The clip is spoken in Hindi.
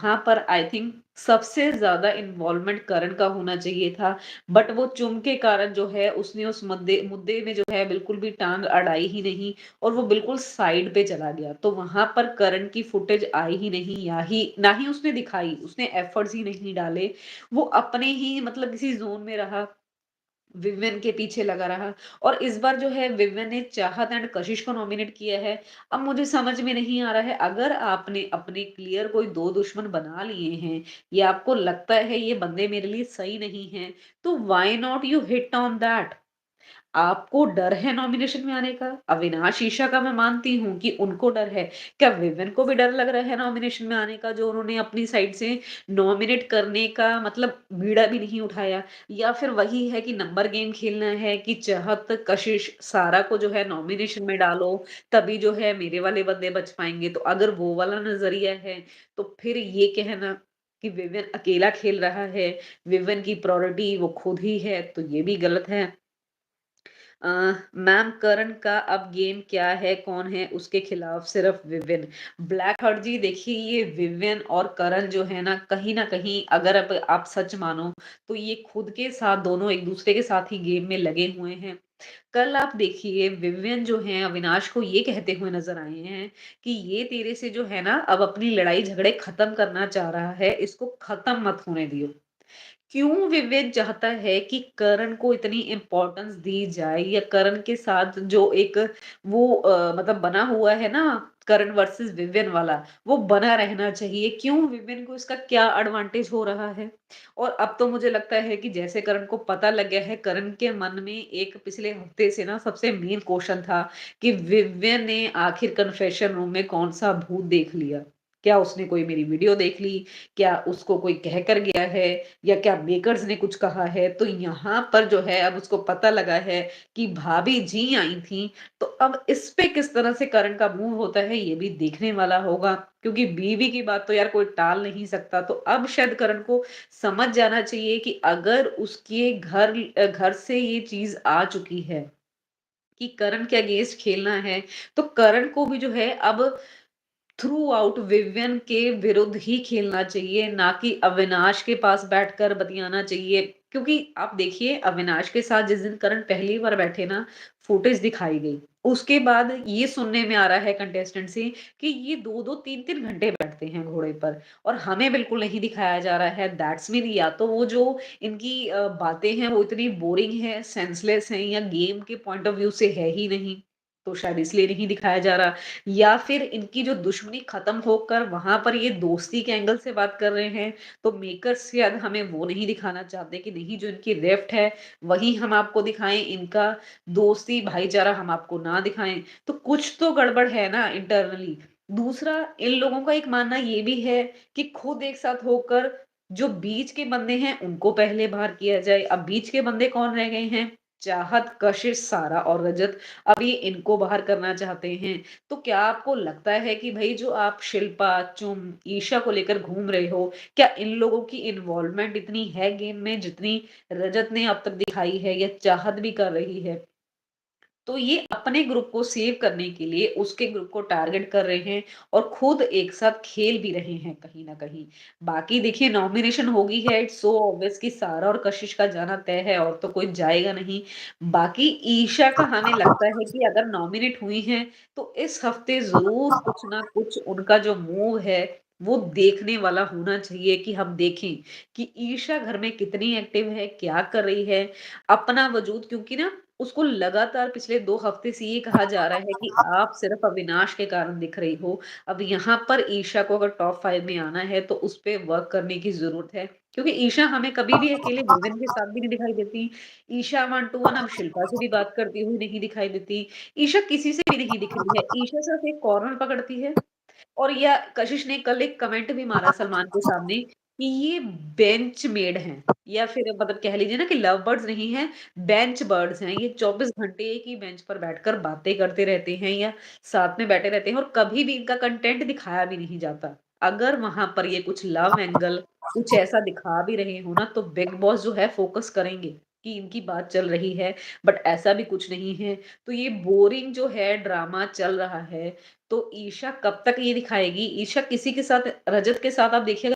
वहाँ पर आई थिंक सबसे ज़्यादा इन्वॉल्वमेंट करण का होना चाहिए था। बट वो चुम के कारण जो है उसने उस मुद्दे मुद्दे में जो है बिल्कुल भी टाँग अड़ाई ही नहीं और वो बिल्कुल साइड पे चला गया। तो वहाँ पर करण की फुटेज आई ही नहीं या ही ना ही उसने दिखाई, उसने एफर्ट्स ही नहीं डाले। वो अपने ही मतलब किसी ज़ोन में रहा। विवियन के पीछे लगा रहा और इस बार जो है विवियन ने चाहत एंड कशिश को नॉमिनेट किया है। अब मुझे समझ में नहीं आ रहा है अगर आपने अपने क्लियर कोई 2 दुश्मन बना लिए हैं या आपको लगता है ये बंदे मेरे लिए सही नहीं हैं, तो why not you hit on that? आपको डर है नॉमिनेशन में आने का? अविनाश ईशा का मैं मानती हूँ कि उनको डर है। क्या विवेन को भी डर लग रहा है नॉमिनेशन में आने का जो उन्होंने अपनी साइड से नॉमिनेट करने का मतलब बीड़ा भी नहीं उठाया? या फिर वही है कि नंबर गेम खेलना है कि चाहत, कशिश, सारा को जो है नॉमिनेशन में डालो, तभी जो है मेरे वाले बंदे बच पाएँगे। तो अगर वो वाला नज़रिया है, तो फिर ये कहना कि विवेन अकेला खेल रहा है, विवेन की प्रायोरिटी वो खुद ही है, तो ये भी गलत है। अ, मैम करण का अब गेम क्या है, कौन है उसके खिलाफ सिर्फ विविन। ब्लैक हर्ट जी देखिए ये विविन और करण जो है ना कहीं न कहीं अगर अब आप सच मानो तो ये खुद के साथ दोनों एक दूसरे के साथ ही गेम में लगे हुए हैं। कल आप देखिए विवियन जो हैं अविनाश को ये कहते हुए नज़र आए हैं कि ये तेरे से जो है ना अब अपनी लड़ाई झगड़े खत्म करना चाह रहा है, इसको खत्म मत होने दियो। क्यों विवेक चाहता है कि करण को इतनी इम्पोर्टेंस दी जाए या करण के साथ जो एक वो मतलब बना हुआ है ना करण वर्सेस विवियन वाला वो बना रहना चाहिए क्यों विवियन को इसका क्या एडवांटेज हो रहा है और अब तो मुझे लगता है कि जैसे करण को पता लग गया है करण के मन में एक पिछले हफ्ते से ना सबसे मेन क्वेश्चन था कि विवियन ने आखिर कन्फेशन रूम में कौन सा भूत देख लिया क्या उसने कोई मेरी वीडियो देख ली क्या उसको कोई कह कर गया है या क्या मेकर्स ने कुछ कहा है? तो यहाँ पर जो है अब उसको पता लगा है कि भाभी जी आई थी, तो अब इस पे किस तरह से करण का मूव होता है ये भी देखने वाला होगा। क्योंकि बीवी की बात तो यार कोई टाल नहीं सकता। तो अब शायद करण को समझ जाना चाहिए कि अगर उसके घर से ये चीज़ आ चुकी है कि करण के अगेंस्ट खेलना है, तो करण को भी जो है अब थ्रू आउट विवियन के विरुद्ध ही खेलना चाहिए, ना कि अविनाश के पास बैठकर बतियाना चाहिए। क्योंकि आप देखिए अविनाश के साथ जिस दिन करण पहली बार बैठे ना, फुटेज दिखाई गई। उसके बाद ये सुनने में आ रहा है कंटेस्टेंट से कि ये 2-2 3-3 घंटे बैठते हैं घोड़े पर और हमें बिल्कुल नहीं दिखाया जा रहा है। दैट्स मीन या तो वो जो इनकी बातें हैं वो इतनी बोरिंग है, सेंसलेस हैं या गेम के पॉइंट ऑफ व्यू से है ही नहीं, तो शायद इसलिए नहीं दिखाया जा रहा। या फिर इनकी जो दुश्मनी खत्म होकर वहां पर ये दोस्ती के एंगल से बात कर रहे हैं तो मेकर्स शायद हमें वो नहीं दिखाना चाहते कि नहीं जो इनकी रेफ्ट है वही हम आपको दिखाएं इनका दोस्ती भाईचारा हम आपको ना दिखाएं तो कुछ तो गड़बड़ है ना इंटरनली। दूसरा इन लोगों का एक मानना ये भी है कि खुद एक साथ होकर जो बीच के बंदे हैं उनको पहले बाहर किया जाए। अब बीच के बंदे कौन रह गए हैं? चाहत, कशिश, सारा और रजत। अब ये इनको बाहर करना चाहते हैं। तो क्या आपको लगता है कि भई जो आप शिल्पा, चुम, ईशा को लेकर घूम रहे हो, क्या इन लोगों की इन्वॉल्वमेंट इतनी है गेम में जितनी रजत ने अब तक दिखाई है या चाहत भी कर रही है? तो ये अपने ग्रुप को सेव करने के लिए उसके ग्रुप को टारगेट कर रहे हैं और खुद एक साथ खेल भी रहे हैं कहीं न कहीं। बाकी देखिए नॉमिनेशन होगी है इट्स सो ऑब्वियस कि सारा और कशिश का जाना तय है और तो कोई जाएगा नहीं। बाकी ईशा का हमें लगता है कि अगर नॉमिनेट हुई हैं, तो इस हफ्ते ज़रूर कुछ ना कुछ उनका जो मूव है, वो देखने वाला होना चाहिए कि हम देखें कि ईशा घर में कितनी एक्टिव है, क्या कर रही है, अपना वजूद क्योंकि ना उसको लगातार पिछले 2 हफ्ते से ये कहा जा रहा है कि आप सिर्फ़ अविनाश के कारण दिख रही हो। अब यहाँ पर ईशा को अगर टॉप 5 में आना है तो उस पे वर्क करने की ज़रूरत है। क्योंकि ईशा हमें कभी भी अकेले विवेन के साथ भी नहीं दिखाई देती। ईशा 1 टू 1 अब शिल्पा से भी बात करती हुई नहीं दिखाई देती। ईशा किसी से भी नहीं दिख रही है। ईशा सिर्फ़ एक कॉर्नर पकड़ती है और या कशिश ने कल एक कमेंट भी मारा सलमान के सामने कि ये बेंच मेड हैं या फिर मतलब कह लीजिए ना कि लव बर्ड्स नहीं हैं, बेंच बर्ड्स हैं। ये 24 घंटे एक ही बेंच पर बैठकर बातें करते रहते हैं या साथ में बैठे रहते हैं और कभी भी इनका कंटेंट दिखाया भी नहीं जाता। अगर वहाँ पर ये कुछ लव एंगल कुछ ऐसा दिखा भी रहे हो ना, तो बिग बॉस जो है फोकस करेंगे कि इनकी बात चल रही है, बट ऐसा भी कुछ नहीं है। तो ये बोरिंग जो है ड्रामा चल रहा है तो ईशा कब तक ये दिखाएगी? ईशा किसी के साथ रजत के साथ आप देखिएगा